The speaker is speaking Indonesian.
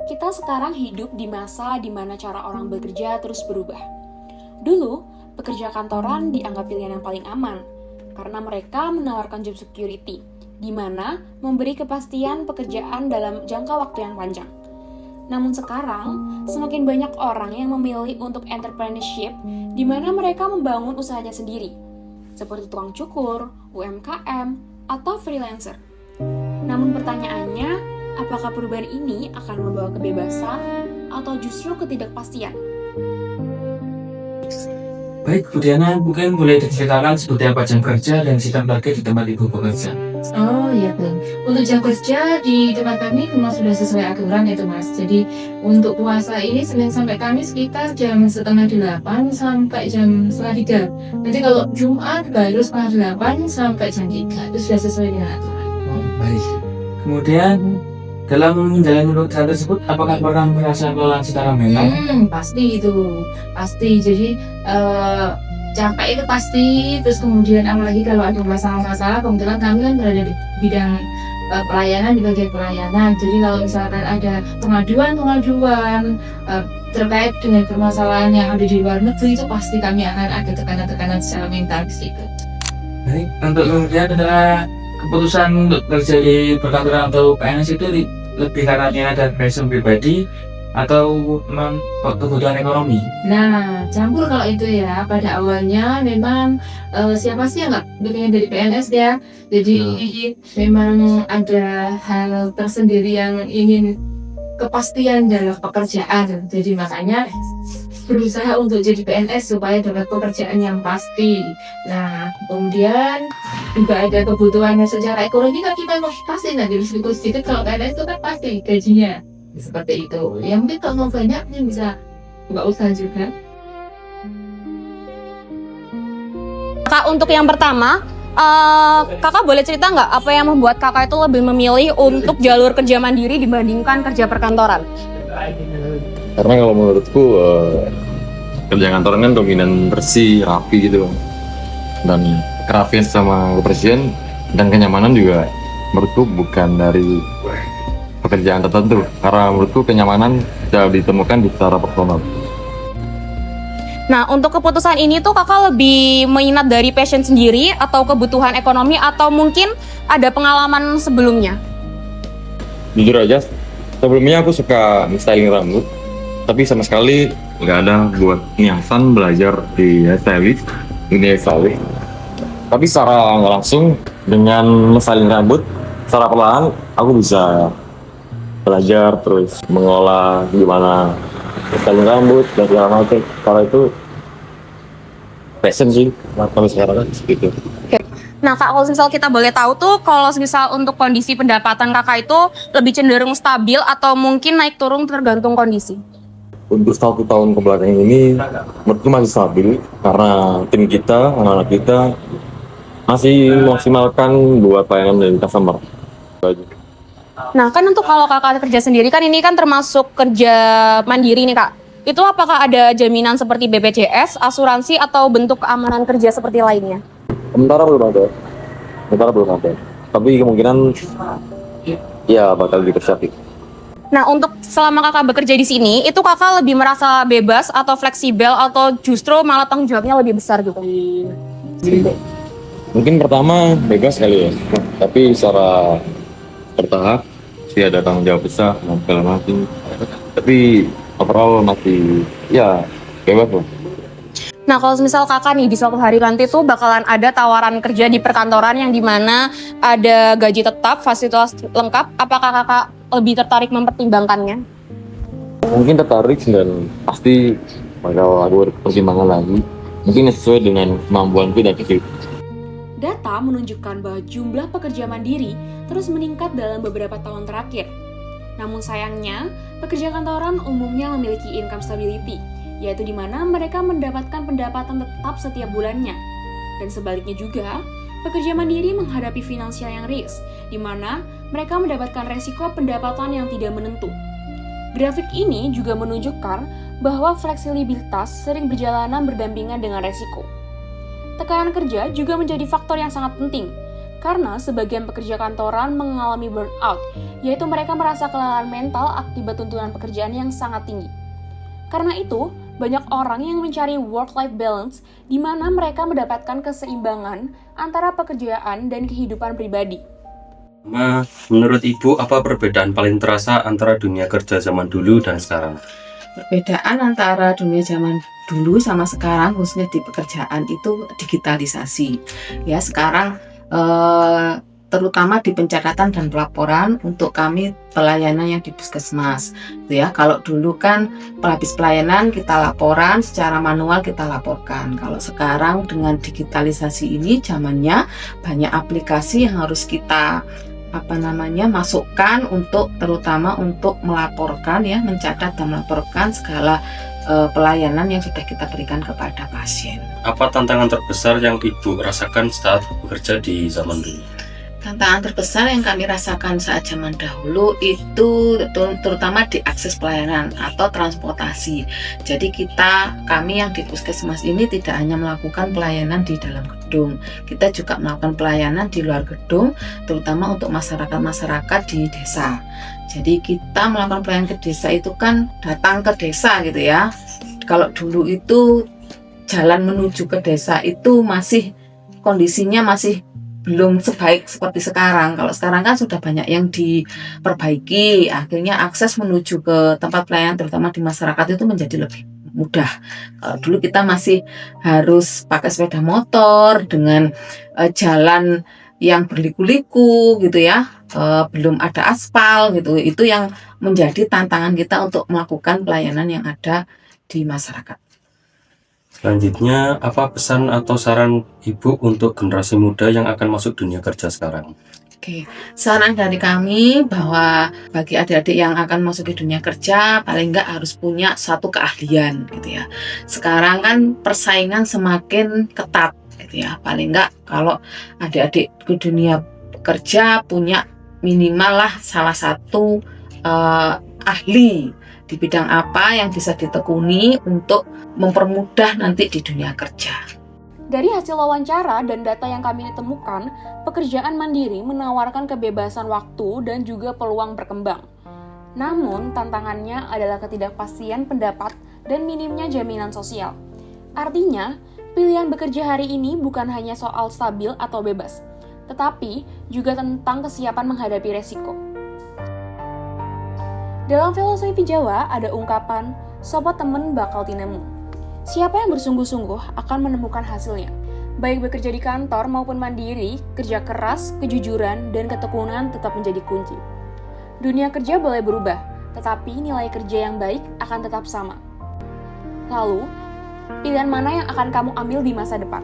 Kita sekarang hidup di masa di mana cara orang bekerja terus berubah. Dulu, pekerja kantoran dianggap pilihan yang paling aman karena mereka menawarkan job security, di mana memberi kepastian pekerjaan dalam jangka waktu yang panjang. Namun sekarang, semakin banyak orang yang memilih untuk entrepreneurship, di mana mereka membangun usahanya sendiri, seperti tukang cukur, UMKM, atau freelancer. Namun pertanyaannya, apakah perubahan ini akan membawa kebebasan atau justru ketidakpastian? Baik, Bu Diana, mungkin boleh diceritakan seperti apa jam kerja dan sistem target di tempat Ibu bekerja. Oh iya Bang, untuk jam kerja di tempat kami memang sudah sesuai aturan itu Mas. Jadi untuk puasa ini Senin sampai Kamis sekitar jam 7:30 sampai jam 2:30. Nanti kalau Jumat baru 7:30 sampai jam 3. Itu sudah sesuai dengan aturan. Oh, baik. Kemudian dalam menjalani pekerjaan tersebut, apakah pernah merasa kelelahan secara mental? Pasti itu, pasti. Jadi capek itu pasti. Terus kemudian apalagi kalau ada masalah-masalah, kebetulan kami kan berada di bidang pelayanan, di bagian pelayanan. Jadi kalau misalkan ada pengaduan terkait dengan permasalahan yang ada di luar negeri, itu pasti kami akan ada tekanan-tekanan secara mental di situ. Baik, untuk kemudian adalah keputusan untuk kerja di perkantoran atau PNS itu lebih karena niat dan passion pribadi atau memang kebutuhan ekonomi? Nah, campur kalau itu ya. Pada awalnya memang siapa sih yang nggak pengen dari PNS ya. Jadi memang ada hal tersendiri yang ingin kepastian dalam pekerjaan. Jadi makanya berusaha untuk jadi PNS supaya dapat pekerjaan yang pasti. Nah, kemudian juga ada kebutuhannya secara ekonomi kan kita pasti nanti sedikit kalau PNS itu kan pasti gajinya seperti itu. Ya mungkin kalau mau banyak mungkin bisa buka usaha juga. Kak, untuk yang pertama, kakak boleh cerita nggak apa yang membuat kakak itu lebih memilih untuk jalur kerja mandiri dibandingkan kerja perkantoran? Karena kalau menurutku kerja kantoran kan dominan bersih, rapi gitu, dan kerapian sama kebersihan dan kenyamanan juga menurutku bukan dari pekerjaan tertentu. Karena menurutku kenyamanan bisa ditemukan di secara personal. Nah, untuk keputusan ini tuh kakak lebih minat dari passion sendiri atau kebutuhan ekonomi atau mungkin ada pengalaman sebelumnya? Jujur aja, sebelumnya aku suka styling rambut, tapi sama sekali nggak ada buat niatan belajar di stylist, dunia stylist. Tapi secara nggak langsung dengan styling rambut, secara perlahan aku bisa belajar terus mengolah gimana styling rambut dan segala macam. Kalau itu passion sih, sampai sekarang kan gitu. Nah kak, kalau misal kita boleh tahu tuh, kalau misal untuk kondisi pendapatan kakak itu lebih cenderung stabil atau mungkin naik turun tergantung kondisi? Untuk 1 tahun kebelakang ini menurutku masih stabil karena tim kita, anak-anak kita masih memaksimalkan buat pelayanan dari customer. Nah kan untuk kalau kakak kerja sendiri kan ini kan termasuk kerja mandiri nih kak. Itu apakah ada jaminan seperti BPJS, asuransi atau bentuk keamanan kerja seperti lainnya? Sementara belum ada. Tapi kemungkinan ya bakal dipersiapkan. Nah untuk selama kakak bekerja di sini, itu kakak lebih merasa bebas atau fleksibel atau justru malah tanggung jawabnya lebih besar gitu? Mungkin pertama bebas kali ya, tapi secara bertahap sih ada tanggung jawab besar dan segala macam. Tapi overall masih ya bebas loh. Nah kalau misal kakak nih di suatu hari nanti tuh bakalan ada tawaran kerja di perkantoran yang dimana ada gaji tetap, fasilitas lengkap, apakah kakak lebih tertarik mempertimbangkannya? Mungkin tertarik dan pasti bakal aku pertimbangkan lagi. Mungkin sesuai dengan kemampuanku dan kecil. Data menunjukkan bahwa jumlah pekerja mandiri terus meningkat dalam beberapa tahun terakhir. Namun sayangnya, pekerja kantoran umumnya memiliki income stability, yaitu di mana mereka mendapatkan pendapatan tetap setiap bulannya. Dan sebaliknya juga, pekerja mandiri menghadapi finansial yang risk, di mana mereka mendapatkan resiko pendapatan yang tidak menentu. Grafik ini juga menunjukkan bahwa fleksibilitas sering berjalanan berdampingan dengan resiko. Tekanan kerja juga menjadi faktor yang sangat penting, Karena sebagian pekerja kantoran mengalami burnout, yaitu mereka merasa kelelahan mental akibat tuntutan pekerjaan yang sangat tinggi. Karena itu, banyak orang yang mencari work-life balance di mana mereka mendapatkan keseimbangan antara pekerjaan dan kehidupan pribadi. Menurut Ibu, apa perbedaan paling terasa antara dunia kerja zaman dulu dan sekarang? Perbedaan antara dunia zaman dulu sama sekarang, khususnya di pekerjaan, itu digitalisasi. Ya, sekarang terutama di pencatatan dan pelaporan untuk kami pelayanan yang di puskesmas. Ya, kalau dulu kan habis pelayanan kita laporan secara manual, kita laporkan. Kalau sekarang dengan digitalisasi ini zamannya banyak aplikasi yang harus kita masukkan untuk terutama untuk melaporkan, ya, mencatat dan melaporkan segala pelayanan yang sudah kita berikan kepada pasien. Apa tantangan terbesar yang Ibu rasakan saat bekerja di zaman dulu? Tantangan terbesar yang kami rasakan saat zaman dahulu itu terutama di akses pelayanan atau transportasi. Jadi kami yang di puskesmas ini tidak hanya melakukan pelayanan di dalam gedung, kita juga melakukan pelayanan di luar gedung, terutama untuk masyarakat di desa. Jadi kita melakukan pelayanan ke desa itu kan datang ke desa gitu ya. Kalau dulu itu jalan menuju ke desa itu kondisinya masih belum sebaik seperti sekarang. Kalau sekarang kan sudah banyak yang diperbaiki, akhirnya akses menuju ke tempat pelayanan terutama di masyarakat itu menjadi lebih mudah. Kalau dulu kita masih harus pakai sepeda motor dengan jalan yang berliku-liku gitu ya, belum ada aspal gitu. Itu yang menjadi tantangan kita untuk melakukan pelayanan yang ada di masyarakat. Selanjutnya, apa pesan atau saran Ibu untuk generasi muda yang akan masuk dunia kerja sekarang? Oke, saran dari kami bahwa bagi adik-adik yang akan masuk di dunia kerja paling nggak harus punya satu keahlian gitu ya. Sekarang kan persaingan semakin ketat gitu ya. Paling nggak kalau adik-adik ke dunia kerja punya minimal lah salah satu ahli di bidang apa yang bisa ditekuni untuk mempermudah nanti di dunia kerja. Dari hasil wawancara dan data yang kami temukan, pekerjaan mandiri menawarkan kebebasan waktu dan juga peluang berkembang. Namun, tantangannya adalah ketidakpastian pendapat dan minimnya jaminan sosial. Artinya, pilihan bekerja hari ini bukan hanya soal stabil atau bebas, tetapi juga tentang kesiapan menghadapi resiko. Dalam filosofi Jawa ada ungkapan, sopo temen bakal tinemu. Siapa yang bersungguh-sungguh akan menemukan hasilnya. Baik bekerja di kantor maupun mandiri, kerja keras, kejujuran, dan ketekunan tetap menjadi kunci. Dunia kerja boleh berubah, tetapi nilai kerja yang baik akan tetap sama. Lalu, pilihan mana yang akan kamu ambil di masa depan?